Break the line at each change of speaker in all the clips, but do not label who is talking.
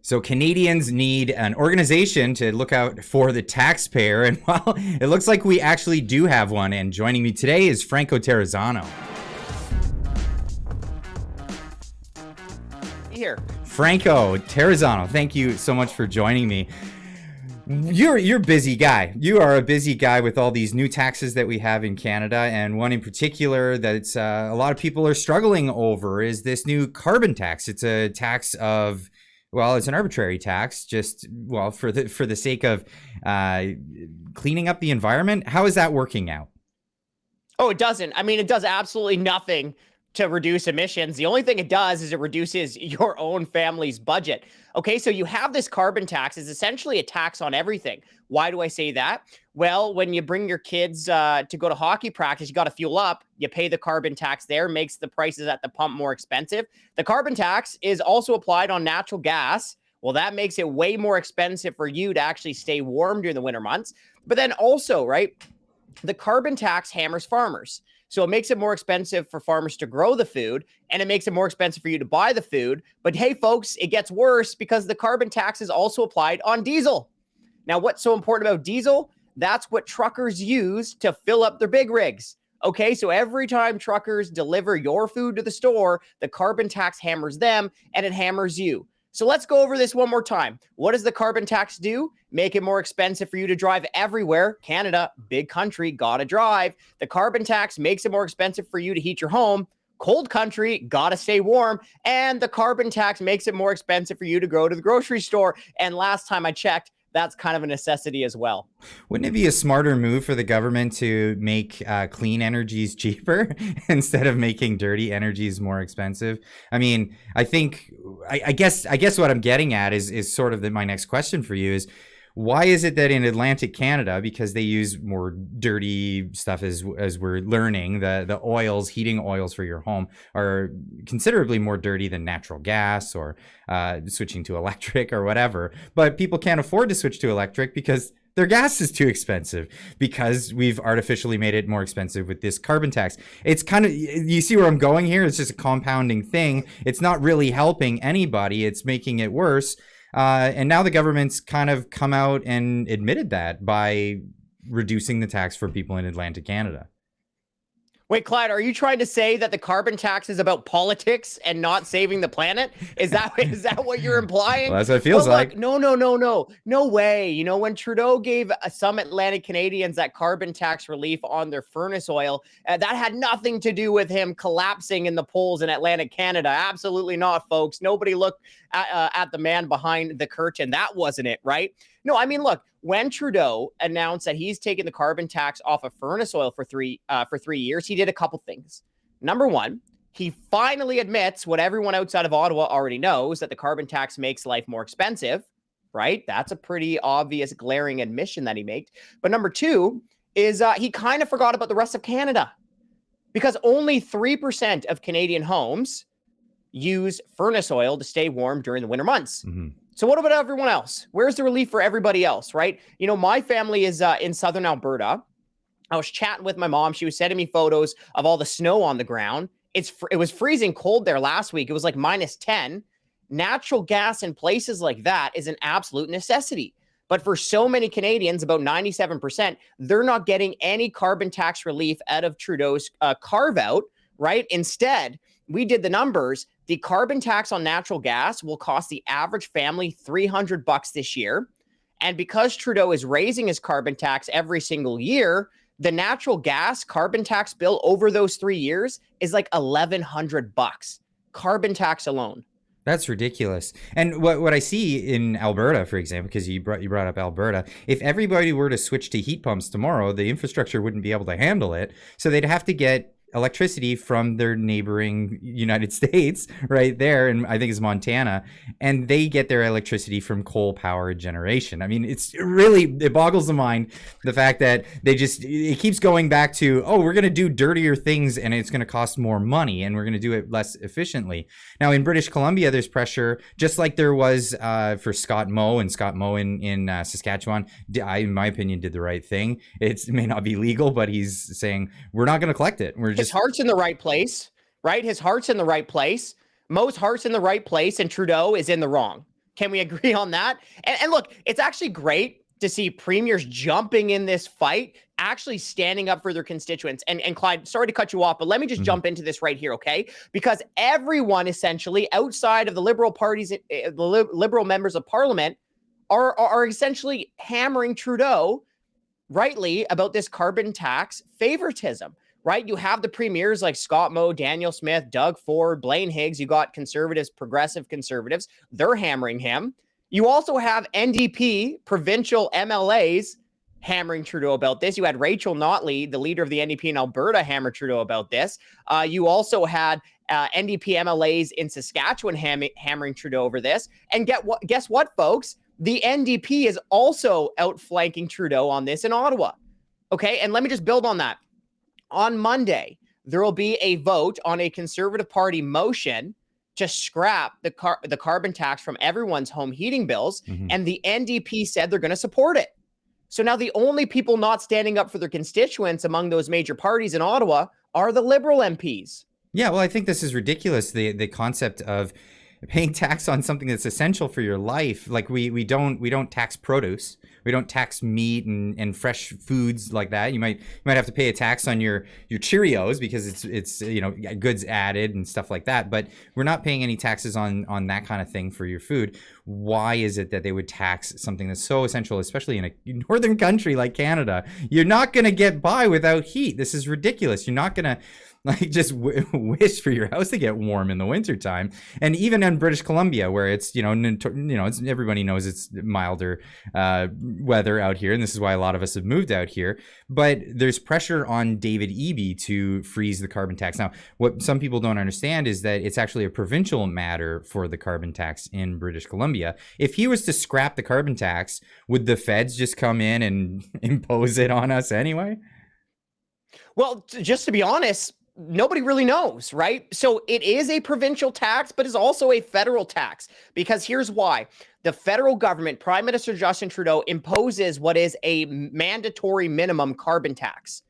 So Canadians need an organization to look out for the taxpayer. And well, it looks like we actually do have one. And joining me today is Franco Terrazzano.
Here.
Franco Terrazzano, thank you so much for joining me. You're a busy guy. You are a busy guy with all these new taxes that we have in Canada, and one in particular that's a lot of people are struggling over is this new carbon tax. It's a tax of, well, it's an arbitrary tax, just for the sake of cleaning up the environment. How is that working out?
Oh, it doesn't. I mean, it does absolutely nothing to reduce emissions. The only thing it does is it reduces your own family's budget. Okay, so you have this carbon tax. It's essentially a tax on everything. Why do I say that? Well, when you bring your kids to go to hockey practice, you got to fuel up. You pay the carbon tax there, makes the prices at the pump more expensive. The carbon tax is also applied on natural gas. Well, that makes it way more expensive for you to actually stay warm during the winter months. But then also, right, the carbon tax hammers farmers. So it makes it more expensive for farmers to grow the food, and it makes it more expensive for you to buy the food. But hey, folks, it gets worse because the carbon tax is also applied on diesel. Now, what's so important about diesel? That's what truckers use to fill up their big rigs. Okay, so every time truckers deliver your food to the store, the carbon tax hammers them and it hammers you. So let's go over this one more time. What does the carbon tax do? Make it more expensive for you to drive everywhere. Canada, big country, gotta drive. The carbon tax makes it more expensive for you to heat your home. Cold country, gotta stay warm. And the carbon tax makes it more expensive for you to go to the grocery store. And last time I checked, that's kind of a necessity as well.
Wouldn't it be a smarter move for the government to make clean energies cheaper instead of making dirty energies more expensive? I mean, I guess what I'm getting at is sort of my next question for you is, why is it that in Atlantic Canada, because they use more dirty stuff as we're learning, the oils, heating oils for your home are considerably more dirty than natural gas or switching to electric or whatever. But people can't afford to switch to electric because their gas is too expensive, because we've artificially made it more expensive with this carbon tax. It's kind of, you see where I'm going here? It's just a compounding thing. It's not really helping anybody. It's making it worse. And now the government's kind of come out and admitted that by reducing the tax for people in Atlantic Canada.
Wait, Clyde, are you trying to say that the carbon tax is about politics and not saving the planet? Is that what you're implying?
Well, that's what it feels like.
No way. You know, when Trudeau gave some Atlantic Canadians that carbon tax relief on their furnace oil, that had nothing to do with him collapsing in the polls in Atlantic Canada. Absolutely not, folks. Nobody looked at the man behind the curtain. That wasn't it, right? No, I mean, look, when Trudeau announced that he's taking the carbon tax off of furnace oil for 3 years, he did a couple things. Number one, he finally admits what everyone outside of Ottawa already knows, that the carbon tax makes life more expensive, right? That's a pretty obvious, glaring admission that he made. But number two is he kind of forgot about the rest of Canada, because only 3% of Canadian homes use furnace oil to stay warm during the winter months. Mm-hmm. So what about everyone else? Where's the relief for everybody else, right? You know, my family is in southern Alberta. I was chatting with my mom. She was sending me photos of all the snow on the ground. It was freezing cold there last week. It was like -10. Natural gas in places like that is an absolute necessity. But for so many Canadians, about 97%, they're not getting any carbon tax relief out of Trudeau's carve-out, right? Instead, we did the numbers. The carbon tax on natural gas will cost the average family $300 this year. And because Trudeau is raising his carbon tax every single year, the natural gas carbon tax bill over those 3 years is like $1,100. Carbon tax alone.
That's ridiculous. And what I see in Alberta, for example, because you brought up Alberta, if everybody were to switch to heat pumps tomorrow, the infrastructure wouldn't be able to handle it. So they'd have to get electricity from their neighboring United States right there, and I think it's Montana, and they get their electricity from coal powered generation. I mean, it boggles the mind, the fact that it keeps going back to, oh, we're going to do dirtier things and it's going to cost more money and we're going to do it less efficiently. Now in British Columbia, there's pressure, just like there was for Scott Moe in Saskatchewan. In my opinion, did the right thing. It may not be legal, but he's saying we're not going to collect it.
His heart's in the right place, right? His heart's in the right place. Mo's heart's in the right place, and Trudeau is in the wrong. Can we agree on that? And look, it's actually great to see premiers jumping in this fight, actually standing up for their constituents. And Clyde, sorry to cut you off, but let me just jump into this right here, okay? Because everyone essentially outside of the Liberal parties, the Liberal members of Parliament are essentially hammering Trudeau rightly about this carbon tax favoritism, right? You have the premiers like Scott Moe, Daniel Smith, Doug Ford, Blaine Higgs. You got conservatives, progressive conservatives. They're hammering him. You also have NDP provincial MLAs hammering Trudeau about this. You had Rachel Notley, the leader of the NDP in Alberta, hammer Trudeau about this. You also had NDP MLAs in Saskatchewan hammering Trudeau over this. And guess what, folks? The NDP is also outflanking Trudeau on this in Ottawa. Okay, and let me just build on that. On Monday, there will be a vote on a Conservative Party motion to scrap the carbon tax from everyone's home heating bills, and the NDP said they're going to support it. So now the only people not standing up for their constituents among those major parties in Ottawa are the Liberal MPs.
Yeah, well, I think this is ridiculous. The concept of paying tax on something that's essential for your life. Like we don't tax produce. We don't tax meat and fresh foods like that. You might have to pay a tax on your Cheerios because it's goods added and stuff like that. But we're not paying any taxes on that kind of thing for your food. Why is it that they would tax something that's so essential, especially in a northern country like Canada? You're not going to get by without heat. This is ridiculous. You're not going to just wish for your house to get warm in the wintertime. And even in British Columbia, where it's, it's, everybody knows it's milder weather out here. And this is why a lot of us have moved out here. But there's pressure on David Eby to freeze the carbon tax. Now, what some people don't understand is that it's actually a provincial matter for the carbon tax in British Columbia. If he was to scrap the carbon tax, would the feds just come in and impose it on us anyway?
Well, just to be honest, nobody really knows, right? So it is a provincial tax, but it's also a federal tax, because here's why. The federal government, Prime Minister Justin Trudeau, imposes what is a mandatory minimum carbon tax.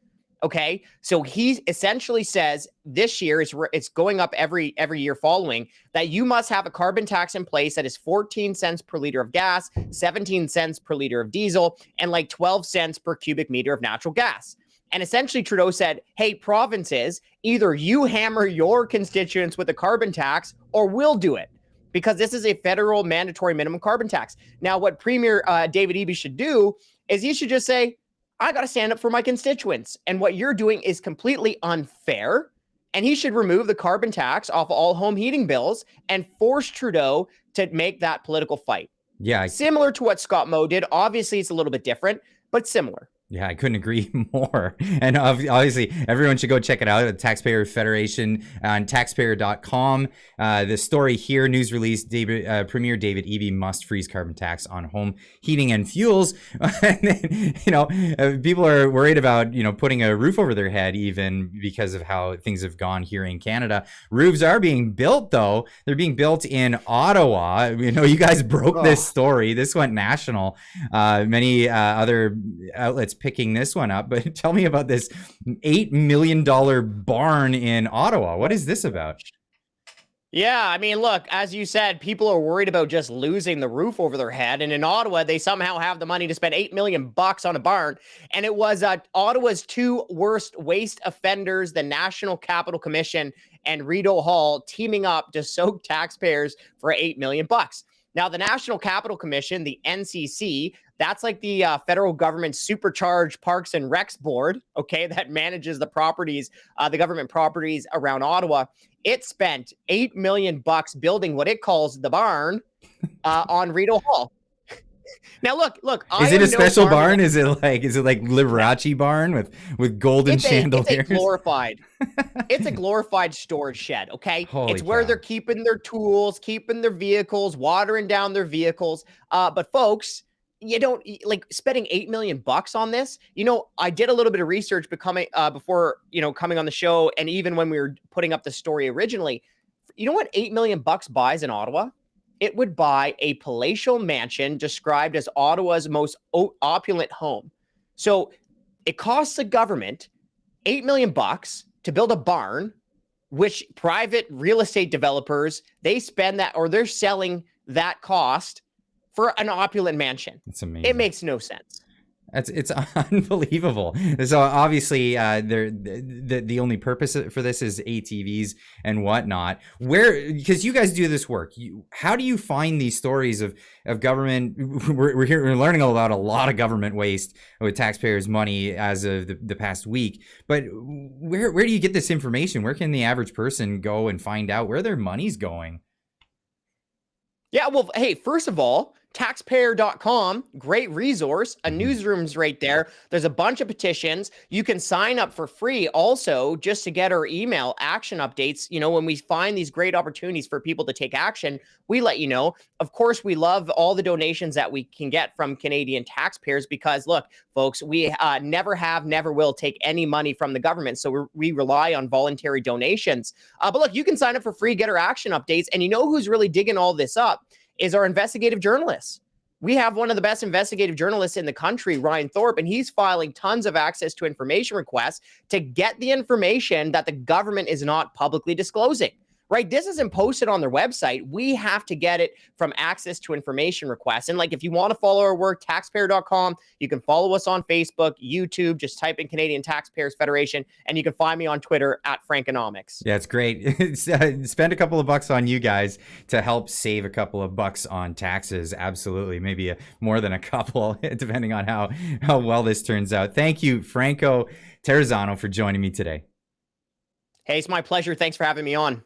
Okay, so he essentially says this year it's going up every year following that you must have a carbon tax in place that is 14 cents per liter of gas, 17 cents per liter of diesel, and like 12 cents per cubic meter of natural gas. And essentially Trudeau said, hey, provinces, either you hammer your constituents with a carbon tax or we'll do it, because this is a federal mandatory minimum carbon tax. Now, what Premier David Eby should do is he should just say, I got to stand up for my constituents. And what you're doing is completely unfair. And he should remove the carbon tax off all home heating bills and force Trudeau to make that political fight.
Yeah.
Similar to what Scott Moe did. Obviously, it's a little bit different, but similar.
Yeah, I couldn't agree more. And obviously, everyone should go check it out at the Taxpayer Federation on taxpayer.com. The story here, news release, Premier David Eby must freeze carbon tax on home heating and fuels. And then, people are worried about, putting a roof over their head, even because of how things have gone here in Canada. Roofs are being built, though. They're being built in Ottawa. You guys broke this story. This went national. Many other outlets picking this one up, but tell me about this $8 million barn in Ottawa. What is this about?
Yeah, I mean, look, as you said, people are worried about just losing the roof over their head. And in Ottawa, they somehow have the money to spend $8 million on a barn. And it was Ottawa's two worst waste offenders, the National Capital Commission and Rideau Hall, teaming up to soak taxpayers for $8 million. Now, the National Capital Commission, the NCC, that's like the federal government's supercharged Parks and Recs board, okay, that manages the properties, the government properties around Ottawa. It spent $8 million building what it calls the barn on Rideau Hall. Now, look.
Is it a special barn? Is it like Liberace barn with golden chandeliers?
It's a glorified storage shed. Okay, it's where they're keeping their tools, keeping their vehicles, watering down their vehicles. But folks, you don't like spending $8 million on this. I did a little bit of research before coming on the show, and even when we were putting up the story originally. You know what $8 million buys in Ottawa? It would buy a palatial mansion described as Ottawa's most opulent home. So it costs the government $8 million to build a barn, which private real estate developers, they spend that, or they're selling that cost for an opulent mansion.
It's amazing.
It makes no sense.
It's unbelievable. So obviously, the only purpose for this is ATVs and whatnot. Because you guys do this work, how do you find these stories of government? We're learning about a lot of government waste with taxpayers' money as of the past week. But where do you get this information? Where can the average person go and find out where their money's going?
Yeah, well, hey, first of all, taxpayer.com, great resource. A newsroom's right there. There's a bunch of petitions. You can sign up for free also just to get our email action updates. You know, when we find these great opportunities for people to take action, we let you know. Of course, we love all the donations that we can get from Canadian taxpayers because, look, folks, we never have, never will take any money from the government. So we rely on voluntary donations. But look, you can sign up for free, get our action updates. And you know who's really digging all this up? Is our investigative journalists. We have one of the best investigative journalists in the country, Ryan Thorpe, and he's filing tons of access to information requests to get the information that the government is not publicly disclosing. Right? This isn't posted on their website. We have to get it from access to information requests. And like, if you want to follow our work, taxpayer.com, you can follow us on Facebook, YouTube, just type in Canadian Taxpayers Federation, and you can find me on Twitter at Frankonomics.
Yeah, it's great. Spend a couple of bucks on you guys to help save a couple of bucks on taxes. Absolutely. Maybe more than a couple, depending on how well this turns out. Thank you, Franco Terrazzano, for joining me today.
Hey, it's my pleasure. Thanks for having me on.